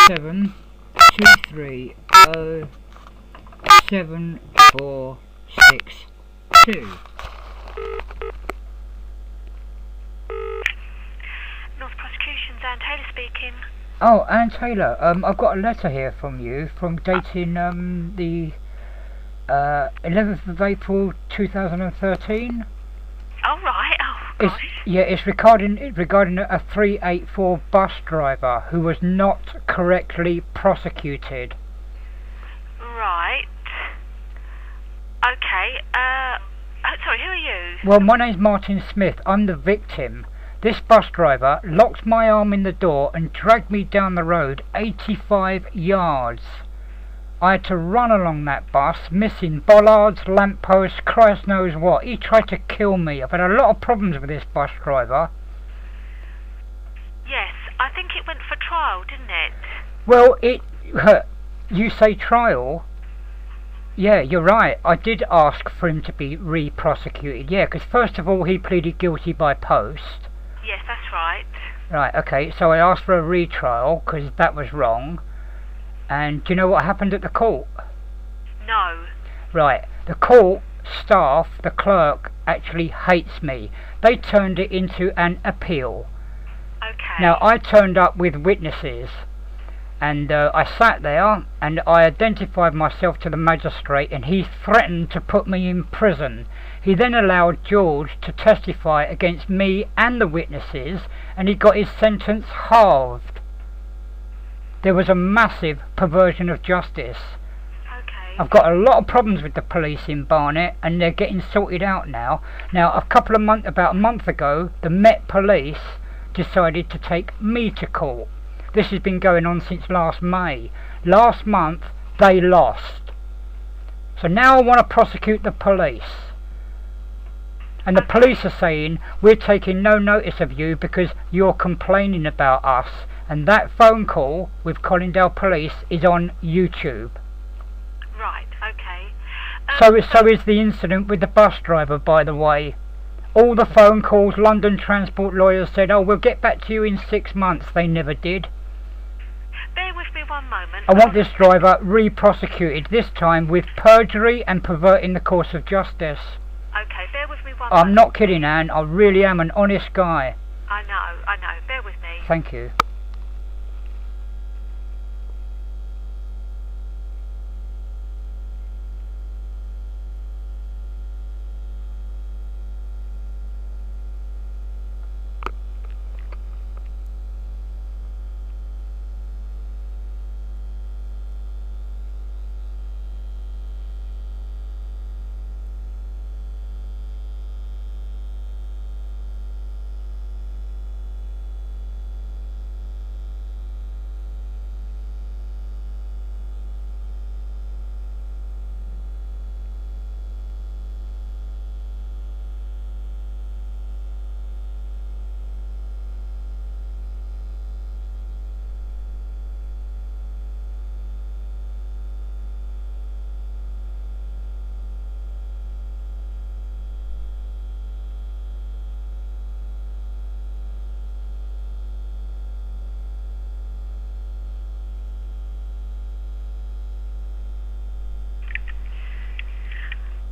723074662. North Prosecutions, Anne Taylor speaking. Oh, Anne Taylor, I've got a letter here from you, from dating the 11th of April 2013. Oh, right. Oh, gosh. It's regarding a 384 bus driver who was not correctly prosecuted. Right. Okay. Sorry, who are you? Well, my name's Martin Smith. I'm the victim. This bus driver locked my arm in the door and dragged me down the road 85 yards. I had to run along that bus, missing bollards, lampposts, Christ knows what. He tried to kill me. I've had a lot of problems with this bus driver. Yes, I think it went for trial, didn't it? Well, you say trial? Yeah, you're right. I did ask for him to be re-prosecuted. Yeah, because first of all, he pleaded guilty by post. Yes, that's right. Right, okay, so I asked for a retrial, because that was wrong. And do you know what happened at the court? No. Right, the court staff, the clerk, actually hates me. They turned it into an appeal. Okay. Now, I turned up with witnesses, and I sat there, and I identified myself to the magistrate, and he threatened to put me in prison. He then allowed George to testify against me and the witnesses, and he got his sentence halved. There was a massive perversion of justice. Okay. I've got a lot of problems with the police in Barnet, and they're getting sorted out now. Now, about a month ago, the Met Police decided to take me to court. This has been going on since last May. Last month, they lost. So now I want to prosecute the police. And the police are saying, we're taking no notice of you because you're complaining about us. And that phone call with Colindale Police is on YouTube. Right, okay. So is the incident with the bus driver, by the way. All the phone calls, London Transport lawyers said, oh, we'll get back to you in 6 months. They never did. Bear with me one moment. I want this driver re-prosecuted, this time with perjury and perverting the course of justice. Okay, bear with me one moment. I'm not kidding, Anne. I really am an honest guy. I know. Bear with me. Thank you.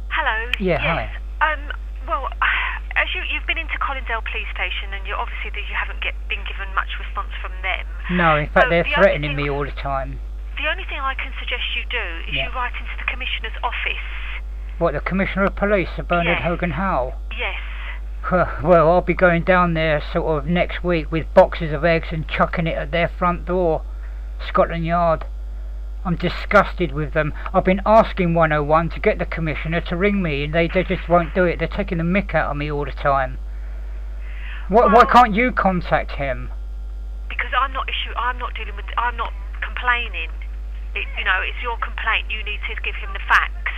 Hello. Yeah, yes. hi. Well, as you've been into Colindale Police Station, and you haven't been given much response from them. No, in fact, they're the threatening me all the time. The only thing I can suggest you do is you write into the Commissioner's office. What, the Commissioner of Police, Sir Bernard Yes. Hogan Howell? Yes. Well, I'll be going down there sort of next week with boxes of eggs and chucking it at their front door, Scotland Yard. I'm disgusted with them. I've been asking 101 to get the Commissioner to ring me, and they just won't do it. They're taking the mick out of me all the time. Why can't you contact him? Because I'm not complaining. It's your complaint. You need to give him the facts.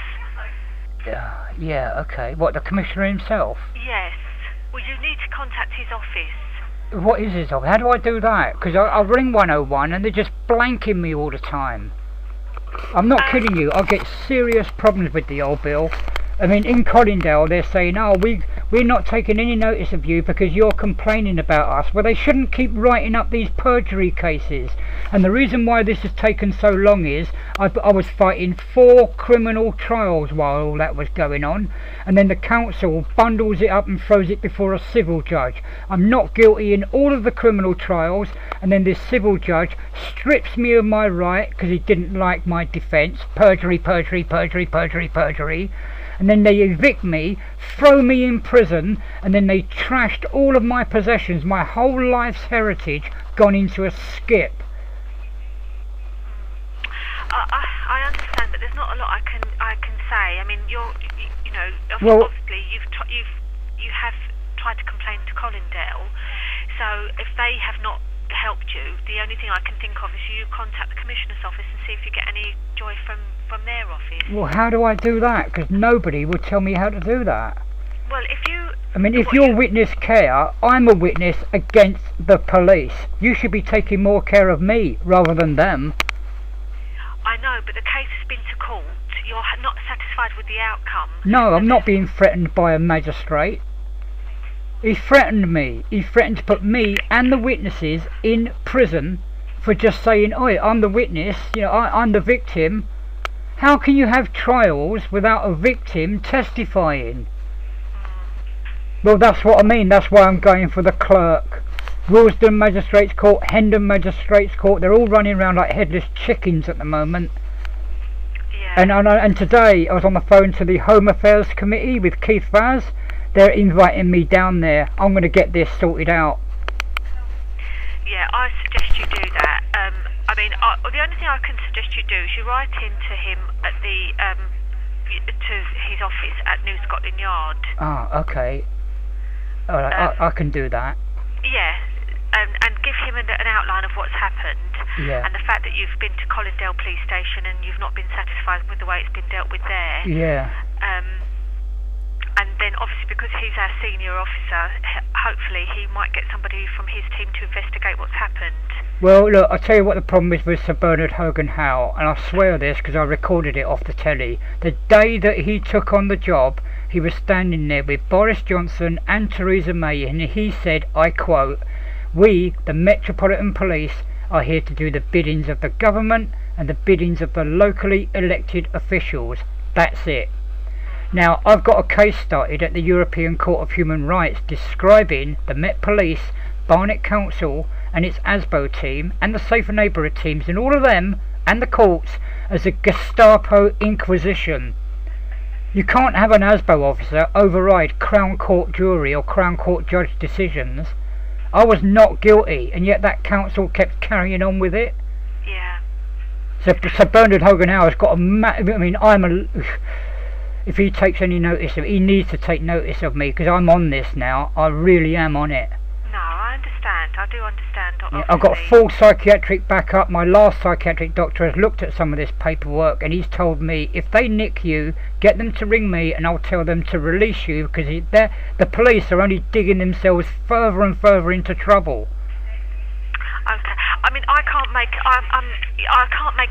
Yeah, okay. What, the Commissioner himself? Yes. Well, you need to contact his office. What is his office? How do I do that? Because I ring 101 and they're just blanking me all the time. I'm not kidding you. I get serious problems with the old bill. I mean, in Colindale, they're saying, oh, we're not taking any notice of you because you're complaining about us. Well, they shouldn't keep writing up these perjury cases. And the reason why this has taken so long is I was fighting 4 criminal trials while all that was going on, and then the council bundles it up and throws it before a civil judge. I'm not guilty in all of the criminal trials, and then this civil judge strips me of my right because he didn't like my defence. Perjury, perjury, perjury, perjury, perjury. And then they evict me, throw me in prison, and then they trashed all of my possessions, my whole life's heritage, gone into a skip. I understand, but there's not a lot I can say. I mean, you know, Well, obviously you have tried to complain to Colindale, so if they have not helped you, the only thing I can think of is you contact the Commissioner's office and see if you get any joy from their office. Well, how do I do that? Because nobody would tell me how to do that. Well, if you... I mean, if you're witness care, I'm a witness against the police. You should be taking more care of me rather than them. I know, but the case has been to court. You're not satisfied with the outcome. No, I'm not being threatened by a magistrate. He threatened me. He threatened to put me and the witnesses in prison for just saying, "Oi, I'm the witness, you know, I'm the victim." How can you have trials without a victim testifying? Well, that's what I mean. That's why I'm going for the clerk. Willesden Magistrates Court, Hendon Magistrates Court, they're all running around like headless chickens at the moment. Yeah. And today I was on the phone to the Home Affairs Committee with Keith Vaz. They're inviting me down there. I'm going to get this sorted out. Yeah, I suggest you do that. I mean, the only thing I can suggest you do is you write in to him at to his office at New Scotland Yard. Ah, okay. Alright, I can do that. Yeah, and give him an outline of what's happened. Yeah. And the fact that you've been to Colindale Police Station and you've not been satisfied with the way it's been dealt with there. Yeah. And then obviously because he's our senior officer, hopefully he might get somebody from his team to investigate what's happened. Well, look, I'll tell you what the problem is with Sir Bernard Hogan Howe, and I swear this because I recorded it off the telly. The day that he took on the job, he was standing there with Boris Johnson and Theresa May, and he said, I quote, "We, the Metropolitan Police, are here to do the biddings of the government and the biddings of the locally elected officials. That's it." Now, I've got a case started at the European Court of Human Rights describing the Met Police, Barnet Council and its ASBO team and the Safer Neighbourhood teams and all of them and the courts as a Gestapo Inquisition. You can't have an ASBO officer override Crown Court jury or Crown Court judge decisions. I was not guilty, and yet that council kept carrying on with it. Yeah. So Bernard Hogan Howe has got if he takes any notice of it, he needs to take notice of me because I'm on this now. I really am on it. No, I understand. I do understand. Yeah, I've got full psychiatric backup. My last psychiatric doctor has looked at some of this paperwork and he's told me if they nick you, get them to ring me and I'll tell them to release you because the police are only digging themselves further and further into trouble. Okay. I mean, I can't make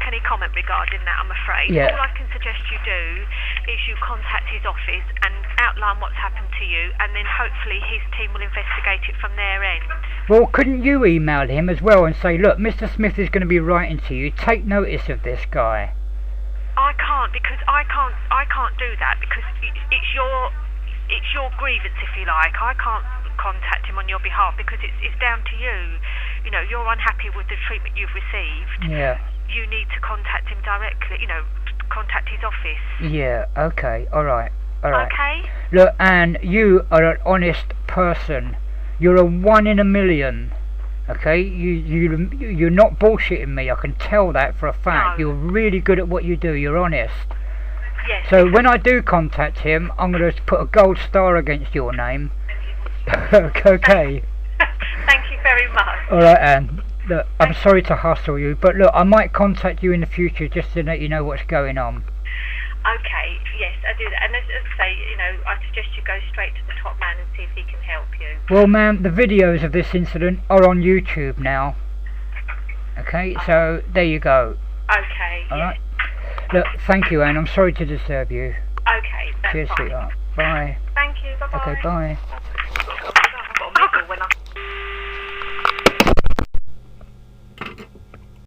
any comment regarding that, I'm afraid. Yeah. All I can suggest you do is you contact his office and outline what's happened to you, and then hopefully his team will investigate it from their end. Well, couldn't you email him as well and say, look, Mr. Smith is going to be writing to you, take notice of this guy? I can't because I can't do that because it's your grievance, if you like. I can't contact him on your behalf because it's down to you. You know, you're unhappy with the treatment you've received. Yeah. You need to contact him directly, you know, contact his office. Yeah, okay, alright. Okay? Look, Anne, you are an honest person. You're a 1 in a million. Okay? You're not bullshitting me, I can tell that for a fact. No. You're really good at what you do, you're honest. Yes. So when I do contact him, I'm going to put a gold star against your name. Okay. Thank you very much. Alright, Anne. Look, I'm sorry to hustle you, but look, I might contact you in the future just to let you know what's going on. Okay, yes, I do that. And as I say, you know, I suggest you go straight to the top man and see if he can help you. Well, ma'am, the videos of this incident are on YouTube now. Okay, so there you go. Okay, Alright. Look, thank you, Anne. I'm sorry to disturb you. Okay, that's Cheers, fine. sweetheart. Bye. Thank you, bye-bye. Okay, bye.